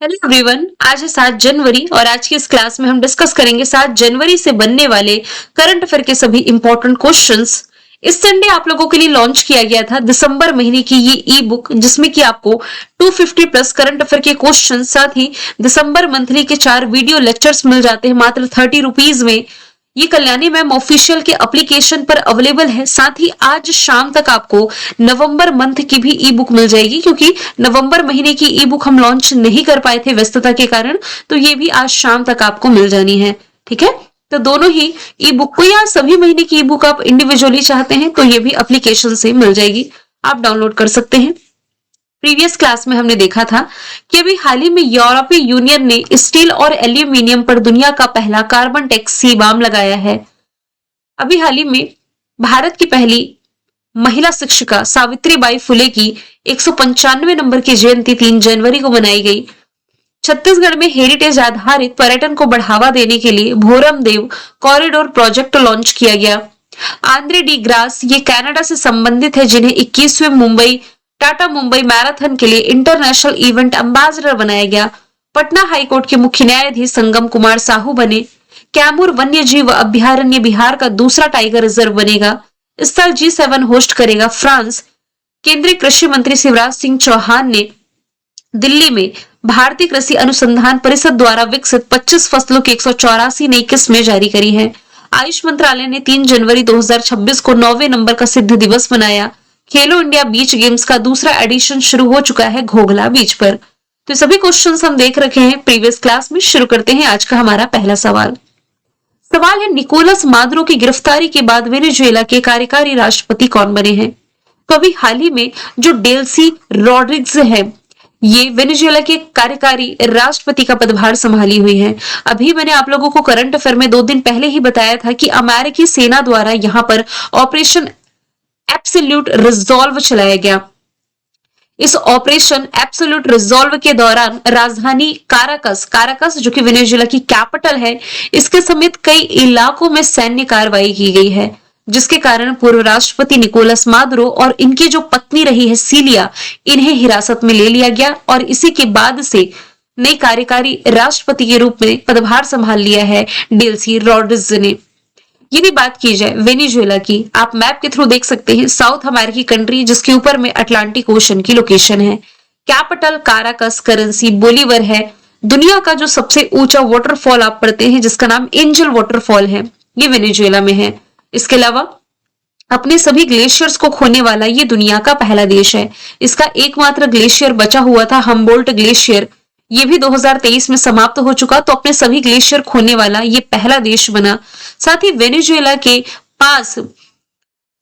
Hello everyone. आज है 7 जनवरी और आज की इस क्लास में हम डिस्कस करेंगे 7 जनवरी से बनने वाले करंट अफेयर के सभी इंपॉर्टेंट क्वेश्चंस। इस संडे आप लोगों के लिए लॉन्च किया गया था दिसंबर महीने की ये ई बुक, जिसमें कि आपको 250 प्लस करंट अफेयर के क्वेश्चन, साथ ही दिसंबर मंथली के 4 वीडियो लेक्चर्स मिल जाते हैं मात्र 30 रुपीज में। ये कल्याणी मैम ऑफिशियल के एप्लीकेशन पर अवेलेबल है। साथ ही आज शाम तक आपको नवंबर मंथ की भी ई बुक मिल जाएगी, क्योंकि नवंबर महीने की ई बुक हम लॉन्च नहीं कर पाए थे व्यस्तता के कारण, तो ये भी आज शाम तक आपको मिल जानी है। ठीक है, तो दोनों ही ई बुक को या सभी महीने की ई बुक आप इंडिविजुअली चाहते हैं तो ये भी एप्लीकेशन से मिल जाएगी, आप डाउनलोड कर सकते हैं। प्रीवियस क्लास में हमने देखा था कि अभी हाल ही में यूरोपीय यूनियन ने स्टील और एल्यूमिनियम पर दुनिया का पहला कार्बन टैक्स सीबाम लगाया है। अभी हाल ही में भारत की पहली महिला शिक्षिका सावित्रीबाई फुले की 195वें नंबर की जयंती 3 जनवरी को मनाई गई। छत्तीसगढ़ में हेरिटेज आधारित पर्यटन को बढ़ावा देने के लिए भोरम देव कॉरिडोर प्रोजेक्ट लॉन्च किया गया। आंद्रे डी ग्रास ये कनाडा से संबंधित है, जिन्हें 21वें मुंबई टाटा मुंबई मैराथन के लिए इंटरनेशनल इवेंट एम्बेसडर बनाया गया। पटना हाईकोर्ट के मुख्य न्यायाधीश संगम कुमार साहू बने। कैमूर वन्य जीव अभ्यारण्य बिहार का दूसरा टाइगर रिजर्व बनेगा। इस साल G7 होस्ट करेगा फ्रांस। केंद्रीय कृषि मंत्री शिवराज सिंह चौहान ने दिल्ली में भारतीय कृषि अनुसंधान परिषद द्वारा विकसित 25 फसलों की 184 नई किस्में जारी करी हैं। आयुष मंत्रालय ने 3 जनवरी 2026 को 9वें नंबर का सिद्ध दिवस मनाया। खेलो इंडिया बीच गेम्स का दूसरा एडिशन शुरू हो चुका है घोघला बीच पर। तो सभी क्वेश्चंस हम देख रखे हैं प्रीवियस क्लास में। शुरू करते हैं आज का हमारा पहला सवाल। सवाल है, निकोलस मादुरो की गिरफ्तारी के बाद वेनेजुएला के कार्यकारी राष्ट्रपति कौन बने हैं? तो अभी हाल ही में जो डेल्सी रॉड्रिग्स है, ये वेनेजुएला के कार्यकारी राष्ट्रपति का पदभार संभाली हुई है। अभी मैंने आप लोगों को करंट अफेयर में 2 दिन पहले ही बताया था कि अमेरिकी सेना द्वारा यहाँ पर ऑपरेशन एब्सोल्यूट रिजॉल्व चलाया गया। इस ऑपरेशन एब्सोल्यूट रिजॉल्व के दौरान राजधानी काराकस जो कि वेनेजुएला की कैपिटल है, इसके समेत कई इलाकों में सैन्य कार्रवाई की गई है, जिसके कारण पूर्व राष्ट्रपति निकोलस मादुरो और इनकी जो पत्नी रही है सीलिया, इन्हें हिरासत में ले लिया गया और इसी के बाद से नई कार्यकारी राष्ट्रपति के रूप में पदभार संभाल लिया है डेल्सी रॉड्रिग्स ने। यदि बात की जाए वेनेजुएला की, आप मैप के थ्रू देख सकते हैं, साउथ अमेरिकी कंट्री जिसके ऊपर में अटलांटिक ओशन की लोकेशन है। कैपिटल काराकस, करेंसी बोलीवर है। दुनिया का जो सबसे ऊंचा वाटरफॉल आप पढ़ते हैं जिसका नाम एंजल वाटरफॉल है, ये वेनेजुएला में है। इसके अलावा अपने सभी ग्लेशियर्स को खोने वाला ये दुनिया का पहला देश है। इसका एकमात्र ग्लेशियर बचा हुआ था हम्बोल्ट ग्लेशियर, ये भी 2023 में समाप्त हो चुका, तो अपने सभी ग्लेशियर खोने वाला ये पहला देश बना। साथ ही वेनेजुएला के पास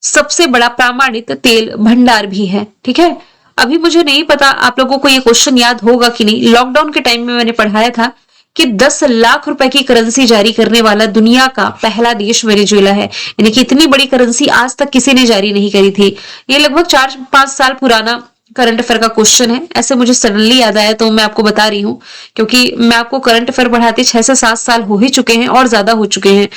सबसे बड़ा प्रमाणित तेल भंडार भी है। ठीक है, अभी मुझे नहीं पता आप लोगों को ये क्वेश्चन याद होगा कि नहीं। लॉकडाउन के टाइम में मैंने पढ़ाया था कि 10 लाख रुपए की करेंसी जारी करने वाला दुनिया का पहला देश वेनेजुएला है। यानी कि इतनी बड़ी करेंसी आज तक किसी ने जारी नहीं करी थी। ये लगभग 4-5 साल पुराना करंट अफेयर का क्वेश्चन है, ऐसे मुझे सडनली याद आया तो मैं आपको बता रही हूँ, क्योंकि मैं आपको करंट अफेयर पढ़ाते 6 से 7 साल हो ही चुके हैं और ज्यादा हो चुके हैं,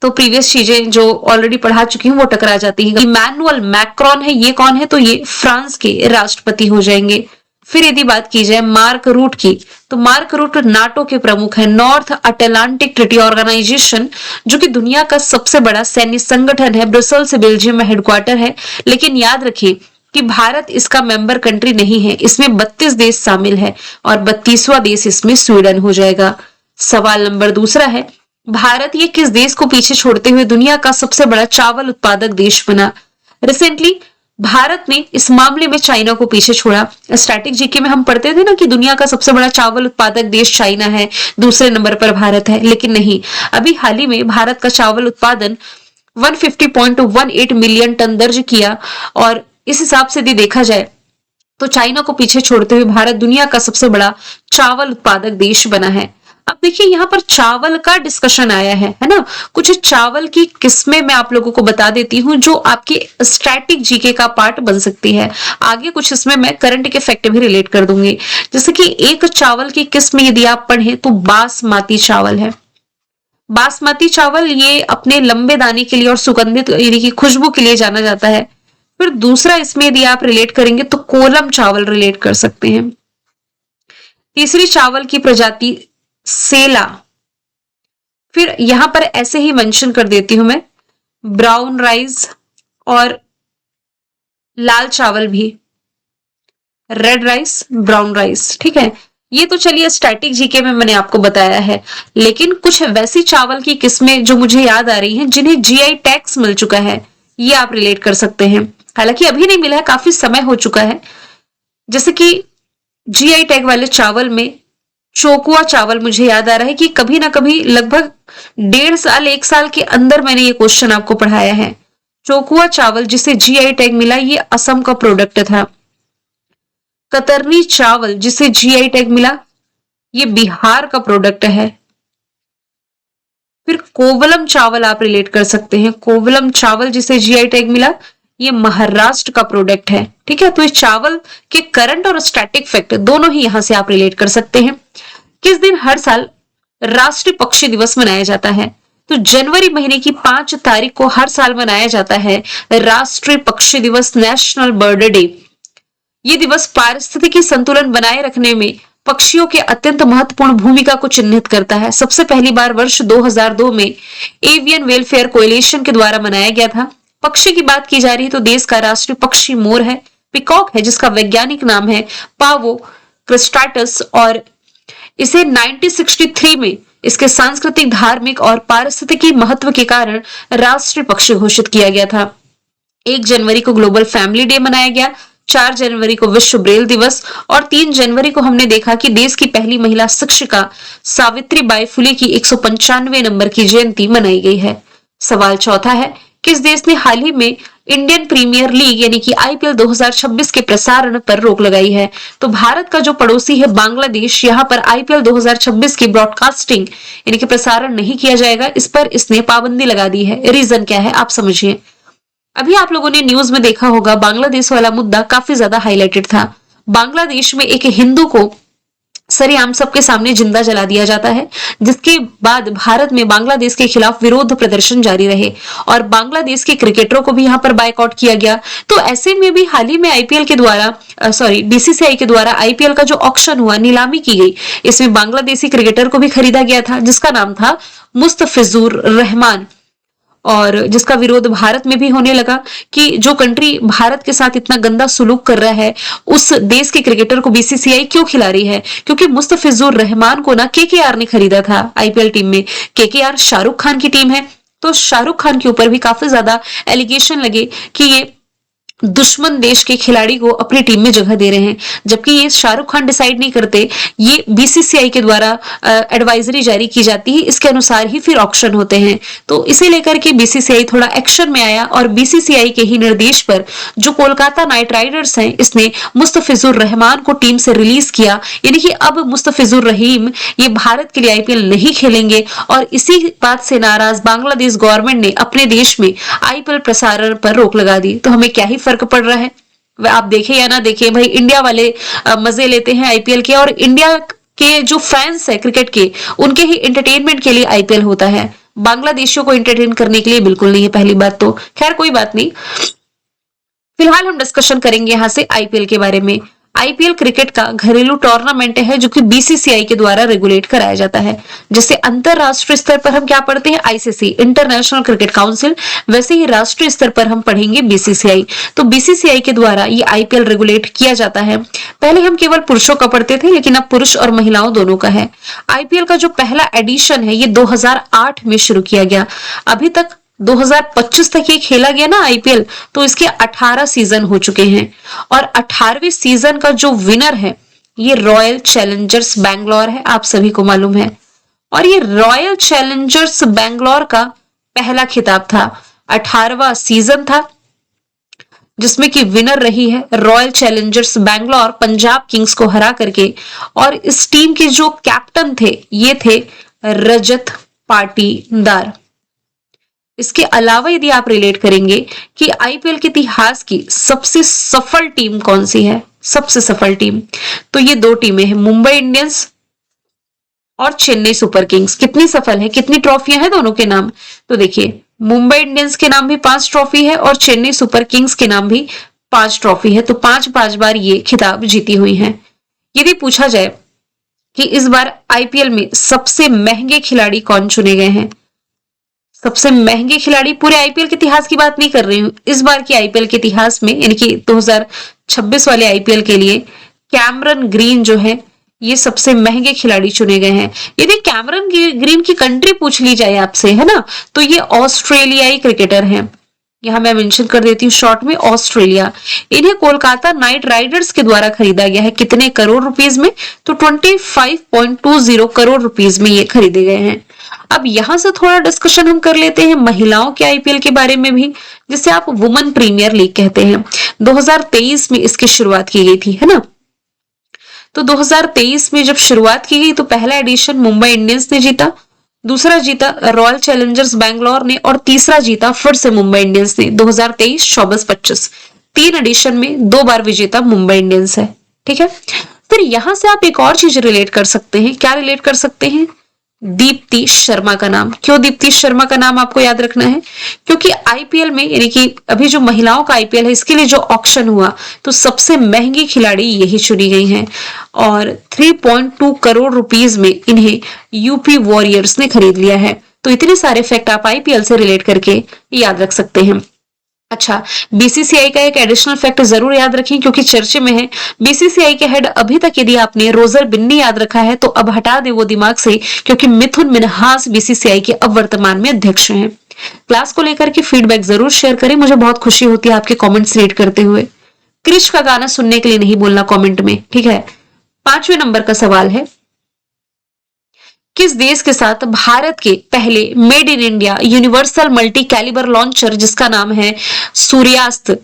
तो प्रीवियस चीजें जो ऑलरेडी पढ़ा चुकी हूँ वो टकरा जाती है। इमैनुअल मैक्रोन है, ये कौन है? तो ये फ्रांस के राष्ट्रपति हो जाएंगे। फिर यदि बात की जाए मार्क रूट की, तो मार्क रूट नाटो के प्रमुख है, नॉर्थ अटलांटिक ट्रीटी ऑर्गेनाइजेशन, जो कि दुनिया का सबसे बड़ा सैन्य संगठन है। ब्रसेल्स बेल्जियम में हेडक्वार्टर है, लेकिन याद रखें कि भारत इसका मेंबर कंट्री नहीं है। इसमें 32 देश शामिल है और 32वां देश इसमें स्वीडन हो जाएगा। सवाल नंबर दूसरा है, भारत ये किस देश को पीछे छोड़ते हुए दुनिया का सबसे बड़ा चावल उत्पादक देश बना? रिसेंटली भारत ने इस मामले में चाइना को पीछे छोड़ा। स्टैटिक जीके में हम पढ़ते थे ना कि दुनिया का सबसे बड़ा चावल उत्पादक देश चाइना है, दूसरे नंबर पर भारत है, लेकिन नहीं। अभी हाल ही में भारत का चावल उत्पादन 150.18 मिलियन टन दर्ज किया और इस हिसाब से यदि देखा जाए तो चाइना को पीछे छोड़ते हुए भारत दुनिया का सबसे बड़ा चावल उत्पादक देश बना है। अब देखिए यहाँ पर चावल का डिस्कशन आया है ना। कुछ चावल की किस्में मैं आप लोगों को बता देती हूँ जो आपके स्टैटिक जीके का पार्ट बन सकती है। आगे कुछ इसमें मैं करंट के फैक्ट भी रिलेट कर दूंगी। जैसे कि एक चावल की किस्म यदि आप पढ़ें तो बासमती चावल है। बासमती चावल ये अपने लंबे दाने के लिए और सुगंधित यानी कि खुशबू के लिए जाना जाता है। फिर दूसरा इसमें यदि आप रिलेट करेंगे तो कोलम चावल रिलेट कर सकते हैं। तीसरी चावल की प्रजाति सेला। फिर यहां पर ऐसे ही मेंशन कर देती हूं मैं, ब्राउन राइस और लाल चावल भी, रेड राइस, ब्राउन राइस, ठीक है। ये तो चलिए स्टैटिक जीके में मैंने आपको बताया है, लेकिन कुछ वैसी चावल की किस्में जो मुझे याद आ रही हैं जिन्हें जीआई टैग्स मिल चुका है, ये आप रिलेट कर सकते हैं। हालांकि अभी नहीं मिला है, काफी समय हो चुका है। जैसे कि जीआई टैग वाले चावल में चोकुआ चावल मुझे याद आ रहा है कि कभी ना कभी लगभग 1.5 साल 1 साल के अंदर मैंने ये क्वेश्चन आपको पढ़ाया है। चोकुआ चावल जिसे जीआई टैग मिला, ये असम का प्रोडक्ट था। कतरनी चावल जिसे जीआई टैग मिला, ये बिहार का प्रोडक्ट है। फिर कोवलम चावल आप रिलेट कर सकते हैं, कोवलम चावल जिसे जीआई टैग मिला, ये महाराष्ट्र का प्रोडक्ट है, ठीक है। तो इस चावल के करंट और स्टैटिक फैक्ट दोनों ही यहां से आप रिलेट कर सकते हैं। किस दिन हर साल राष्ट्रीय पक्षी दिवस मनाया जाता है? तो जनवरी महीने की 5 तारीख को हर साल मनाया जाता है राष्ट्रीय पक्षी दिवस, नेशनल बर्ड डे। ये दिवस पारिस्थितिकी संतुलन बनाए रखने में पक्षियों के अत्यंत महत्वपूर्ण भूमिका को चिन्हित करता है। सबसे पहली बार वर्ष 2002 में एवियन वेलफेयर कोएलिशन के द्वारा मनाया गया था। पक्षी की बात की जा रही है तो देश का राष्ट्रीय पक्षी मोर है, पिकॉक है जिसका वैज्ञानिक नाम है पावो क्रिस्टाटस, और इसे 1963 में इसके सांस्कृतिक, धार्मिक और पारिस्थितिकी महत्व के कारण राष्ट्रीय पक्षी घोषित किया गया था। 1 जनवरी को ग्लोबल फैमिली डे मनाया गया, 4 जनवरी को विश्व ब्रेल दिवस, और 3 जनवरी को हमने देखा कि देश की पहली महिला शिक्षिका सावित्री बाई फुले की 195वें नंबर की जयंती मनाई गई है। सवाल चौथा है, किस देश ने हाल ही में इंडियन प्रीमियर लीग यानी कि आईपीएल 2026 के प्रसारण पर रोक लगाई है? तो भारत का जो पड़ोसी है बांग्लादेश, यहाँ पर आईपीएल 2026 की ब्रॉडकास्टिंग यानी कि प्रसारण नहीं किया जाएगा, इस पर इसने पाबंदी लगा दी है। रीजन क्या है आप समझिए। अभी आप लोगों ने न्यूज में देखा होगा, बांग्लादेश वाला मुद्दा काफी ज्यादा हाईलाइटेड था। बांग्लादेश में एक हिंदू को सरेआम सबके सामने जिंदा जला दिया जाता है, जिसके बाद भारत में बांग्लादेश के खिलाफ विरोध प्रदर्शन जारी रहे और बांग्लादेश के क्रिकेटरों को भी यहां पर बायकॉट किया गया। तो ऐसे में भी हाल ही में आईपीएल के द्वारा बीसीसीआई के द्वारा आईपीएल का जो ऑक्शन हुआ, नीलामी की गई, इसमें बांग्लादेशी क्रिकेटर को भी खरीदा गया था जिसका नाम था मुस्तफिजुर रहमान, और जिसका विरोध भारत में भी होने लगा कि जो कंट्री भारत के साथ इतना गंदा सुलूक कर रहा है, उस देश के क्रिकेटर को बीसीसीआई क्यों खिला रही है? क्योंकि मुस्तफिजुर रहमान को ना केकेआर ने खरीदा था आईपीएल टीम में। केकेआर शाहरुख खान की टीम है, तो शाहरुख खान के ऊपर भी काफी ज्यादा एलिगेशन लगे कि ये दुश्मन देश के खिलाड़ी को अपनी टीम में जगह दे रहे हैं, जबकि ये शाहरुख खान डिसाइड नहीं करते, ये बीसीसीआई के द्वारा एडवाइजरी जारी की जाती है, इसके अनुसार ही फिर ऑक्शन होते हैं। तो इसे लेकर के बीसीसीआई थोड़ा एक्शन में आया और बीसीसीआई के ही निर्देश पर जो कोलकाता नाइट राइडर्स हैं, इसने मुस्तफिजुर रहमान को टीम से रिलीज किया, यानी कि अब मुस्तफिजुर रहीम ये भारत के लिए आईपीएल नहीं खेलेंगे। और इसी बात से नाराज बांग्लादेश गवर्नमेंट ने अपने देश में आईपीएल प्रसारण पर रोक लगा दी। तो हमें क्या ही फर्क पड़ रहा है, आप देखें या ना देखें, भाई इंडिया वाले मजे लेते हैं आईपीएल के, और इंडिया के जो फैंस है क्रिकेट के, उनके ही एंटरटेनमेंट के लिए आईपीएल होता है, बांग्लादेशियों को एंटरटेन करने के लिए बिल्कुल नहीं है। पहली बात तो खैर कोई बात नहीं, फिलहाल हम डिस्कशन करेंगे यहां से आईपीएल के बारे में। आईपीएल क्रिकेट का घरेलू टूर्नामेंट है जो कि बीसीसीआई के द्वारा रेगुलेट कराया जाता है। जैसे अंतरराष्ट्रीय स्तर पर हम क्या पढ़ते हैं, आईसीसी इंटरनेशनल क्रिकेट काउंसिल, वैसे ही राष्ट्रीय स्तर पर हम पढ़ेंगे बीसीसीआई। तो बीसीसीआई के द्वारा ये आईपीएल रेगुलेट किया जाता है। पहले हम केवल पुरुषों का पढ़ते थे, लेकिन अब पुरुष और महिलाओं दोनों का है। आईपीएल का जो पहला एडिशन है ये 2008 में शुरू किया गया। अभी तक 2025 तक ये खेला गया ना आईपीएल, तो इसके 18 सीजन हो चुके हैं, और 18वें सीजन का जो विनर है ये रॉयल चैलेंजर्स बैंगलोर है, आप सभी को मालूम है। और ये रॉयल चैलेंजर्स बैंगलोर का पहला खिताब था, 18वां सीजन था, जिसमें कि विनर रही है royal Challengers Bangalore Punjab Kings को हरा करके। और इस टीम के जो कैप्टन थे ये थे रजत पाटीदार। इसके अलावा यदि आप रिलेट करेंगे कि आईपीएल के इतिहास की सबसे सफल टीम कौन सी है, सबसे सफल टीम, तो ये 2 टीमें हैं, मुंबई इंडियंस और चेन्नई सुपर किंग्स। कितनी सफल है, कितनी ट्रॉफियां हैं दोनों के नाम, तो देखिए मुंबई इंडियंस के नाम भी 5 ट्रॉफी है और चेन्नई सुपर किंग्स के नाम भी 5 ट्रॉफी है। तो 5-5 बार ये खिताब जीती हुई हैं। यदि पूछा जाए कि इस बार आईपीएल में सबसे महंगे खिलाड़ी कौन चुने गए हैं। सबसे महंगे खिलाड़ी, पूरे आईपीएल के इतिहास की बात नहीं कर रही हूं, इस बार के आईपीएल के इतिहास में, यानी कि 2026 वाले आईपीएल के लिए कैमरन ग्रीन जो है ये सबसे महंगे खिलाड़ी चुने गए हैं। यदि कैमरन ग्रीन की कंट्री पूछ ली जाए आपसे, है ना, तो ये ऑस्ट्रेलियाई क्रिकेटर हैं। यहां मैं मेंशन कर देती हूँ शॉर्ट में, ऑस्ट्रेलिया। इन्हें कोलकाता नाइट राइडर्स के द्वारा खरीदा गया है। कितने करोड़ रुपीस में? तो 25.20 करोड़ रुपीस में ये खरीदे गए हैं। अब यहां से थोड़ा डिस्कशन हम कर लेते हैं महिलाओं के आईपीएल के बारे में भी, जिसे आप वुमेन प्रीमियर लीग कहते हैं। 2023 में इसकी शुरुआत की गई थी, है ना। तो 2023 में जब शुरुआत की गई तो पहला एडिशन मुंबई इंडियंस ने जीता, दूसरा जीता रॉयल चैलेंजर्स बैंगलोर ने, और तीसरा जीता फिर से मुंबई इंडियंस ने। 2023, 24, 25 तीन एडिशन में 2 बार विजेता मुंबई इंडियंस है। ठीक है, फिर यहां से आप एक और चीज रिलेट कर सकते हैं। क्या रिलेट कर सकते हैं? दीप्ति शर्मा का नाम। क्यों दीप्ति शर्मा का नाम आपको याद रखना है? क्योंकि आईपीएल में, यानी कि अभी जो महिलाओं का आईपीएल है, इसके लिए जो ऑक्शन हुआ तो सबसे महंगी खिलाड़ी यही चुनी गई हैं, और 3.2 करोड़ रुपीस में इन्हें यूपी वॉरियर्स ने खरीद लिया है। तो इतने सारे फैक्ट आप आईपीएल से रिलेट करके याद रख सकते हैं। अच्छा, बीसीसीआई का एक एडिशनल फैक्ट जरूर याद रखें क्योंकि चर्चे में है। बीसीसीआई के हेड अभी तक यदि आपने रोजर बिन्नी याद रखा है तो अब हटा दे वो दिमाग से, क्योंकि मिथुन मिन्हास बीसीसीआई के अब वर्तमान में अध्यक्ष हैं। क्लास को लेकर के फीडबैक जरूर शेयर करें, मुझे बहुत खुशी होती है आपके कॉमेंट्स रीड करते हुए। क्रिश का गाना सुनने के लिए नहीं बोलना कॉमेंट में, ठीक है। 5वें नंबर का सवाल है, किस देश के साथ भारत के पहले made in India universal multi calibre launcher, जिसका नाम है सूर्यास्त्र,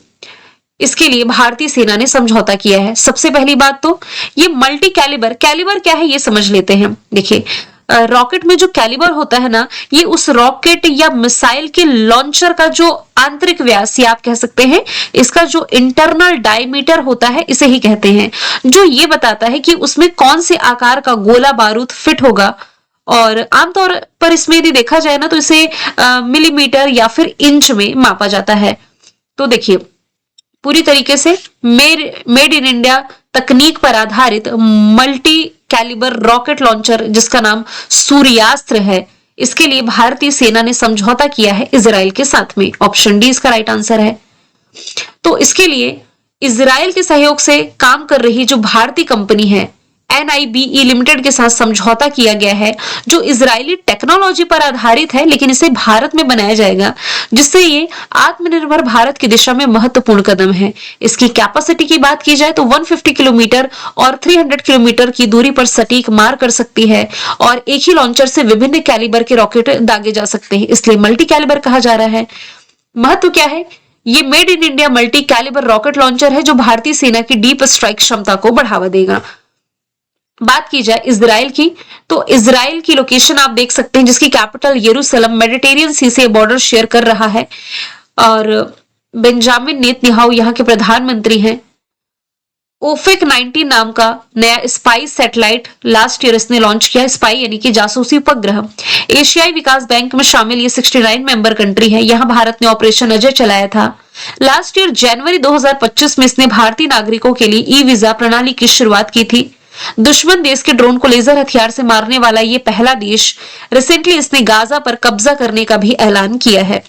इसके लिए भारतीय सेना ने समझौता किया है? सबसे पहली बात तो ये मल्टी कैलिबर क्या है ये समझ लेते हैं। देखिए, रॉकेट में जो कैलिबर होता है ना, ये उस रॉकेट या मिसाइल के लॉन्चर का जो आंतरिक व्यास, या आप कह सकते हैं इसका जो इंटरनल डायमीटर होता है, इसे ही कहते हैं, जो ये बताता है कि उसमें कौन से आकार का गोला बारूद फिट होगा। और आमतौर पर इसमें यदि देखा जाए ना तो इसे मिलीमीटर या फिर इंच में मापा जाता है। तो देखिए, पूरी तरीके से मेड इन इंडिया तकनीक पर आधारित मल्टी कैलिबर रॉकेट लॉन्चर, जिसका नाम सूर्यास्त्र है, इसके लिए भारतीय सेना ने समझौता किया है इजराइल के साथ में। ऑप्शन डी इसका राइट आंसर है। तो इसके लिए इजराइल के सहयोग से काम कर रही जो भारतीय कंपनी है NIBE लिमिटेड के साथ समझौता किया गया है, जो इजरायली टेक्नोलॉजी पर आधारित है, लेकिन इसे भारत में बनाया जाएगा, जिससे ये आत्मनिर्भर भारत की दिशा में महत्वपूर्ण कदम है। इसकी कैपेसिटी की बात की जाए तो 150 किलोमीटर और 300 किलोमीटर की दूरी पर सटीक मार कर सकती है, और एक ही लॉन्चर से विभिन्न कैलिबर के रॉकेट दागे जा सकते हैं, इसलिए मल्टी कैलिबर कहा जा रहा है। महत्व क्या है? ये made in India multi calibre rocket launcher है जो भारतीय सेना की डीप स्ट्राइक क्षमता को बढ़ावा देगा। बात की जाए इजराइल की, तो इजराइल की लोकेशन आप देख सकते हैं, जिसकी कैपिटल यरूशलेम मेडिटेरियन सी से बॉर्डर शेयर कर रहा है, और बेंजामिन नेतन्याहू यहाँ के प्रधानमंत्री हैं। ओफेक 19 नाम का नया स्पाई सैटेलाइट लास्ट ईयर इसने लॉन्च किया। स्पाई यानी कि जासूसी उपग्रह। एशियाई विकास बैंक में शामिल ये 69 मेंबर कंट्री है। यहाँ भारत ने ऑपरेशन अजय चलाया था। लास्ट ईयर जनवरी 2025 में इसने भारतीय नागरिकों के लिए ई वीजा प्रणाली की शुरुआत की थी। दुश्मन देश के ड्रोन को लेजर हथियार से मारने वाला ये पहला देश। रिसेंटली इसने गाजा पर कब्जा करने का भी ऐलान किया है।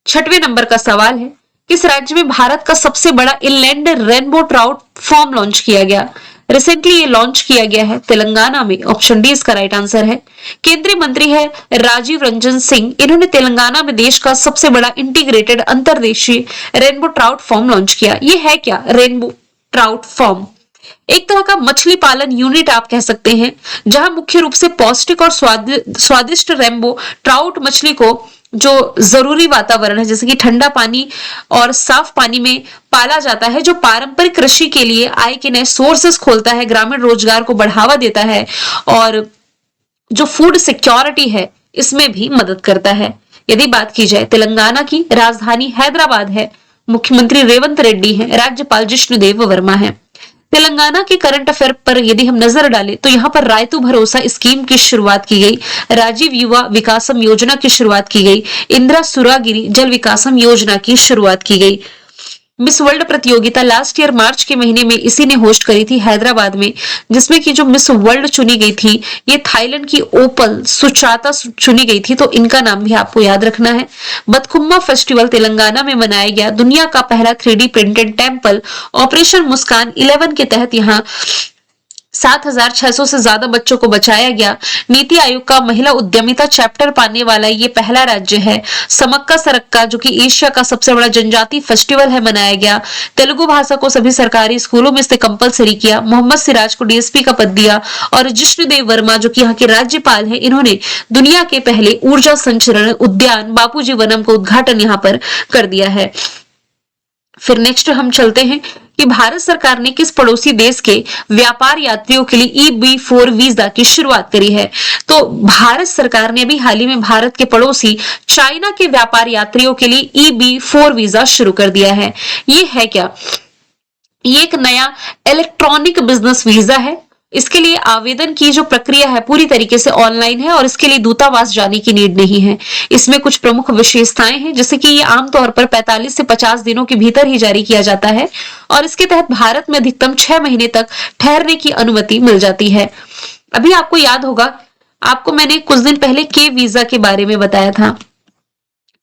6वें नंबर का सवाल है, किस राज्य में भारत का सबसे बड़ा inland rainbow trout farm launch किया गया? रिसेंटली ये लॉन्च किया गया है तेलंगाना में। ऑप्शन डी इसका राइट आंसर है। केंद्रीय मंत्री है राजीव रंजन सिंह, इन्होंने तेलंगाना में देश का सबसे बड़ा इंटीग्रेटेड अंतरदेशीय रेनबो ट्राउट फार्म लॉन्च किया। ये है क्या रेनबो ट्राउट फार्म? एक तरह का मछली पालन यूनिट आप कह सकते हैं, जहां मुख्य रूप से पौष्टिक और स्वादिष्ट रेनबो ट्राउट मछली को जो जरूरी वातावरण है, जैसे कि ठंडा पानी और साफ पानी में पाला जाता है, जो पारंपरिक कृषि के लिए आय के नए सोर्सेस खोलता है, ग्रामीण रोजगार को बढ़ावा देता है, और जो फूड सिक्योरिटी है इसमें भी मदद करता है। यदि बात की जाए तेलंगाना की, राजधानी हैदराबाद है, मुख्यमंत्री रेवंत रेड्डी है, राज्यपाल जिष्णुदेव वर्मा है। तेलंगाना के करंट अफेयर पर यदि हम नजर डालें तो यहाँ पर रायतु भरोसा स्कीम की शुरुआत की गई, राजीव युवा विकासम योजना की शुरुआत की गई, इंदिरा सुरागिरी जल विकासम योजना की शुरुआत की गई। मिस वर्ल्ड प्रतियोगिता लास्ट ईयर मार्च के महीने में इसी ने होस्ट करी थी हैदराबाद में, जिसमें कि जो मिस वर्ल्ड चुनी गई थी ये थाईलैंड की ओपल सुचाता चुनी गई थी, तो इनका नाम भी आपको याद रखना है। बथकुम्मा फेस्टिवल तेलंगाना में मनाया गया, दुनिया का पहला 3D प्रिंटेड टेम्पल ऑपरेशन मुस्कान 11 के तहत यहाँ 7,600 से ज्यादा बच्चों को बचाया गया। नीति आयोग का महिला उद्यमिता चैप्टर पाने वाला ये पहला राज्य है। समक्का सरक्का जो कि एशिया का सबसे बड़ा जनजाति फेस्टिवल है मनाया गया। तेलुगु भाषा को सभी सरकारी स्कूलों में इसे कंपलसरी किया। मोहम्मद सिराज को डीएसपी का पद दिया और जिष्णुदेव वर्मा जो कि यहाँ के राज्यपाल हैं, इन्होंने दुनिया के पहले ऊर्जा संचरण उद्यान बापूजी वनम का उद्घाटन यहाँ पर कर दिया है। फिर नेक्स्ट हम चलते हैं कि भारत सरकार ने किस पड़ोसी देश के व्यापार यात्रियों के लिए EB4 वीजा की शुरुआत करी है। तो भारत सरकार ने अभी हाल ही में भारत के पड़ोसी चाइना के व्यापार यात्रियों के लिए EB4 वीजा शुरू कर दिया है। ये है क्या? ये एक नया इलेक्ट्रॉनिक बिजनेस वीजा है। इसके लिए आवेदन की जो प्रक्रिया है पूरी तरीके से ऑनलाइन है और इसके लिए दूतावास जाने की नीड नहीं है। इसमें कुछ प्रमुख विशेषताएं हैं, जैसे कि ये आमतौर पर 45 से 50 दिनों के भीतर ही जारी किया जाता है और इसके तहत भारत में अधिकतम 6 महीने तक ठहरने की अनुमति मिल जाती है। अभी आपको याद होगा, आपको मैंने कुछ दिन पहले के वीजा के बारे में बताया था।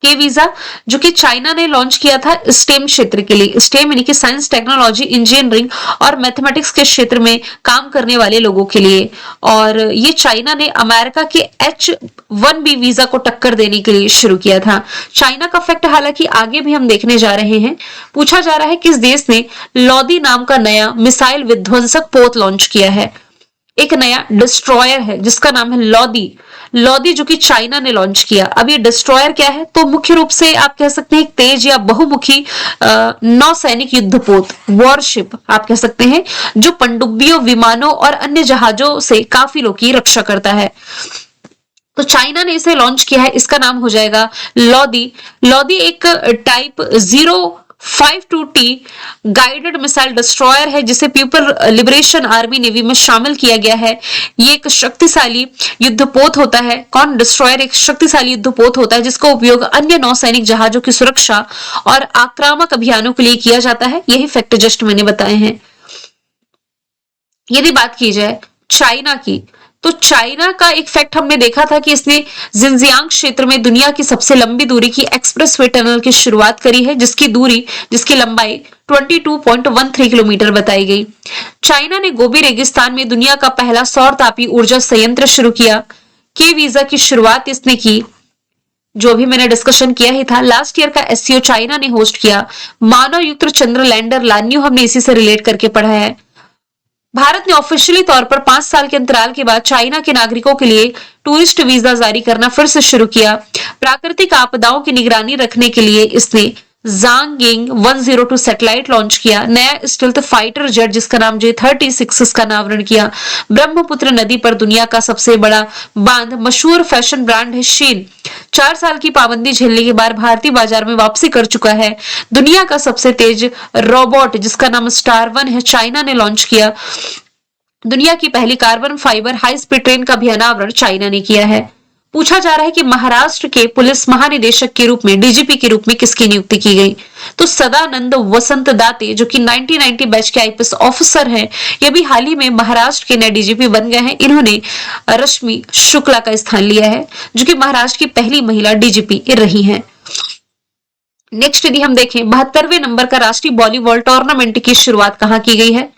के वीजा जो कि चाइना ने लॉन्च किया था स्टेम क्षेत्र के लिए। स्टेम यानी कि साइंस, टेक्नोलॉजी, इंजीनियरिंग और मैथमेटिक्स के क्षेत्र में काम करने वाले लोगों के लिए। और ये चाइना ने अमेरिका के H1B वीजा को टक्कर देने के लिए शुरू किया था। चाइना का फैक्ट हालांकि आगे भी हम देखने जा रहे हैं। पूछा जा रहा है किस देश ने लॉदी नाम का नया मिसाइल विध्वंसक पोत लॉन्च किया है। एक नया डिस्ट्रॉयर है जिसका नाम है लॉदी। लॉदी जो कि चाइना ने लॉन्च किया। अब ये डिस्ट्रॉयर क्या है? तो मुख्य रूप से आप कह सकते हैं एक तेज या बहुमुखी नौसैनिक युद्धपोत, वॉरशिप आप कह सकते हैं, जो पनडुब्बियों, विमानों और अन्य जहाजों से काफिलों की रक्षा करता है। तो चाइना ने इसे लॉन्च किया है, इसका नाम हो जाएगा लॉदी। लॉदी एक type 052T guided missile destroyer है जिसे पीपल लिबरेशन आर्मी नेवी में शामिल किया गया है। ये एक शक्तिशाली युद्धपोत होता है। कौन? डिस्ट्रॉयर एक शक्तिशाली युद्धपोत होता है जिसका उपयोग अन्य नौसैनिक जहाजों की सुरक्षा और आक्रामक अभियानों के लिए किया जाता है। यही फैक्ट जस्ट मैंने बताए हैं। यदि बात की जाए चाइना की, तो चाइना का एक फैक्ट हमने देखा था कि इसने जिनजियांग क्षेत्र में दुनिया की सबसे लंबी दूरी की एक्सप्रेसवे टनल की शुरुआत करी है, जिसकी लंबाई 22.13 किलोमीटर बताई गई। चाइना ने गोबी रेगिस्तान में दुनिया का पहला सौर तापी ऊर्जा संयंत्र शुरू किया। के वीजा की शुरुआत इसने की, जो भी मैंने डिस्कशन किया ही था। लास्ट ईयर का SCO चाइना ने होस्ट किया। मानव युक्त चंद्र लैंडर लान्यू हमने इसी से रिलेट करके पढ़ा है। भारत ने ऑफिशियली तौर पर 5 साल के अंतराल के बाद चाइना के नागरिकों के लिए टूरिस्ट वीजा जारी करना फिर से शुरू किया। प्राकृतिक आपदाओं की निगरानी रखने के लिए इसने ज़ांगिंग 102 सैटेलाइट लॉन्च किया। नया स्टेल्थ फाइटर जेट जिसका नाम J-36 इसका अनावरण किया। ब्रह्मपुत्र नदी पर दुनिया का सबसे बड़ा बांध मशहूर फैशन ब्रांड है शीन 4 साल की पाबंदी झेलने के बाद भारतीय बाजार में वापसी कर चुका है। दुनिया का सबसे तेज रोबोट जिसका नाम स्टार 1 है, चाइना ने लॉन्च किया। दुनिया की पहली carbon fibre high speed train का भी अनावरण चाइना ने किया है। पूछा जा रहा है कि महाराष्ट्र के पुलिस महानिदेशक के रूप में, DGP के रूप में किसकी नियुक्ति की गई? तो सदानंद वसंत दाते जो कि 1990 बैच के IPS ऑफिसर हैं, ये भी हाल ही में महाराष्ट्र के नए DGP बन गए हैं। इन्होंने रश्मि शुक्ला का स्थान लिया है जो कि महाराष्ट्र की पहली महिला DGP रही हैं। नेक्स्ट यदि हम देखें 72वें नंबर का राष्ट्रीय वॉलीबॉल टूर्नामेंट की शुरुआत कहां की गई है?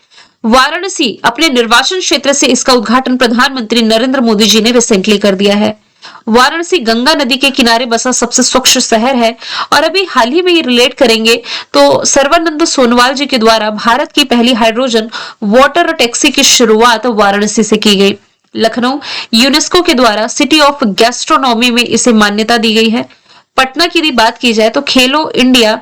वाराणसी। अपने निर्वाचन क्षेत्र से इसका उद्घाटन प्रधानमंत्री नरेंद्र मोदी जी ने रिसेंटली कर दिया है। वाराणसी गंगा नदी के किनारे बसा सबसे स्वच्छ शहर है और अभी हाल ही में ये रिलेट करेंगे तो सर्वानंद सोनोवाल जी के द्वारा भारत की पहली हाइड्रोजन वाटर टैक्सी की शुरुआत वाराणसी से की गई। लखनऊ यूनेस्को के द्वारा सिटी ऑफ गैस्ट्रोनॉमी में इसे मान्यता दी गई है। पटना की यदि बात की जाए तो खेलो इंडिया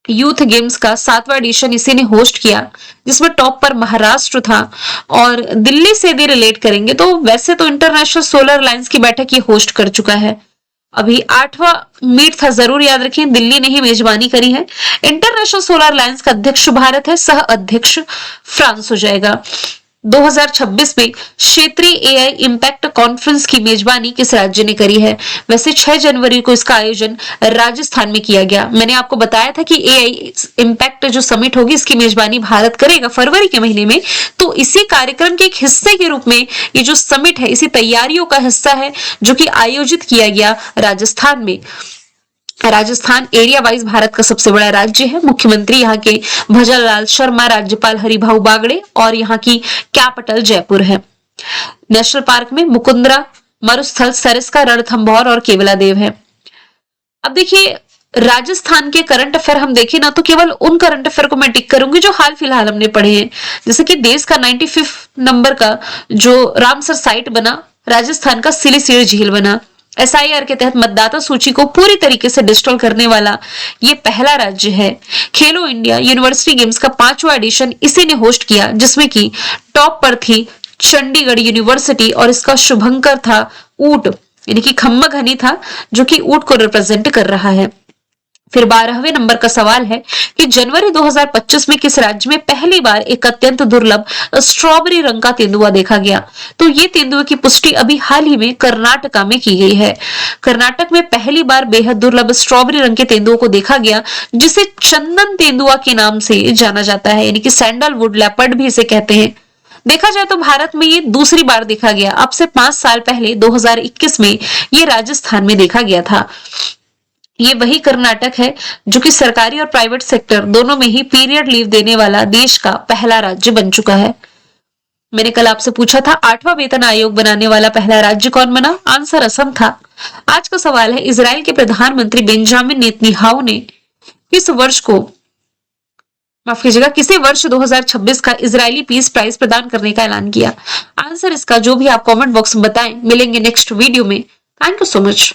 यूथ गेम्स का 7वां एडिशन इसी ने होस्ट किया जिसमें टॉप पर महाराष्ट्र था। और दिल्ली से यदि रिलेट करेंगे तो वैसे तो इंटरनेशनल सोलर अलायंस की बैठक ये होस्ट कर चुका है। अभी 8वां मीट था, जरूर याद रखें, दिल्ली ने ही मेजबानी करी है। इंटरनेशनल सोलर अलायंस का अध्यक्ष भारत है, सह अध्यक्ष फ्रांस हो जाएगा। 2026 में क्षेत्रीय एआई इम्पैक्ट कॉन्फ्रेंस की मेजबानी किस राज्य ने करी है? वैसे 6 जनवरी को इसका आयोजन राजस्थान में किया गया। मैंने आपको बताया था कि एआई इम्पैक्ट जो समिट होगी इसकी मेजबानी भारत करेगा फरवरी के महीने में। तो इसी कार्यक्रम के एक हिस्से के रूप में ये जो समिट है इसी तैयारियों का हिस्सा है जो कि आयोजित किया गया राजस्थान में। राजस्थान एरिया वाइज भारत का सबसे बड़ा राज्य है। मुख्यमंत्री यहाँ के भजनलाल शर्मा, राज्यपाल हरिभाऊ बागड़े और यहाँ की कैपिटल जयपुर है। नेशनल पार्क में मुकुंदरा, मरुस्थल, सरिस्का, रणथंभौर और केवलादेव है। अब देखिए राजस्थान के करंट अफेयर हम देखें ना तो केवल उन करंट अफेयर को मैं टिक करूंगी जो हाल फिलहाल हमने पढ़े हैं। जैसे कि देश का 95 नंबर का जो रामसर साइट बना, राजस्थान का सिलीसियर झील बना। एसआईआर के तहत मतदाता सूची को पूरी तरीके से डिजिटल करने वाला ये पहला राज्य है। खेलो इंडिया यूनिवर्सिटी गेम्स का 5वां एडिशन इसी ने होस्ट किया, जिसमें की टॉप पर थी चंडीगढ़ यूनिवर्सिटी और इसका शुभंकर था ऊंट, यानी कि खम्मा घनी था जो कि ऊंट को रिप्रेजेंट कर रहा है। फिर 12वें नंबर का सवाल है कि जनवरी 2025 में किस राज्य में पहली बार एक अत्यंत दुर्लभ स्ट्रॉबेरी रंग का तेंदुआ देखा गया? तो ये तेंदुए की पुष्टि अभी हाल ही में कर्नाटका में की गई है। कर्नाटक में पहली बार बेहद दुर्लभ स्ट्रॉबेरी रंग के तेंदुओं को देखा गया, जिसे चंदन तेंदुआ के नाम से जाना जाता है, यानी कि सैंडलवुड लेपर्ड भी इसे कहते हैं। देखा जाए तो भारत में ये दूसरी बार देखा गया। अब से 5 साल पहले 2021 में ये राजस्थान में देखा गया था। ये वही कर्नाटक है जो कि सरकारी और प्राइवेट सेक्टर दोनों में ही पीरियड लीव देने वाला देश का पहला राज्य बन चुका है। मैंने कल आपसे पूछा था 8वां वेतन आयोग बनाने वाला पहला राज्य कौन बना? आंसर असम था। आज का सवाल है इजराइल के प्रधानमंत्री बेंजामिन नेतन्याहू ने किसे वर्ष 2026 का इजरायली पीस प्राइज प्रदान करने का ऐलान किया? आंसर इसका जो भी आप कमेंट बॉक्स में बताएं। मिलेंगे नेक्स्ट वीडियो में। Thank you so much.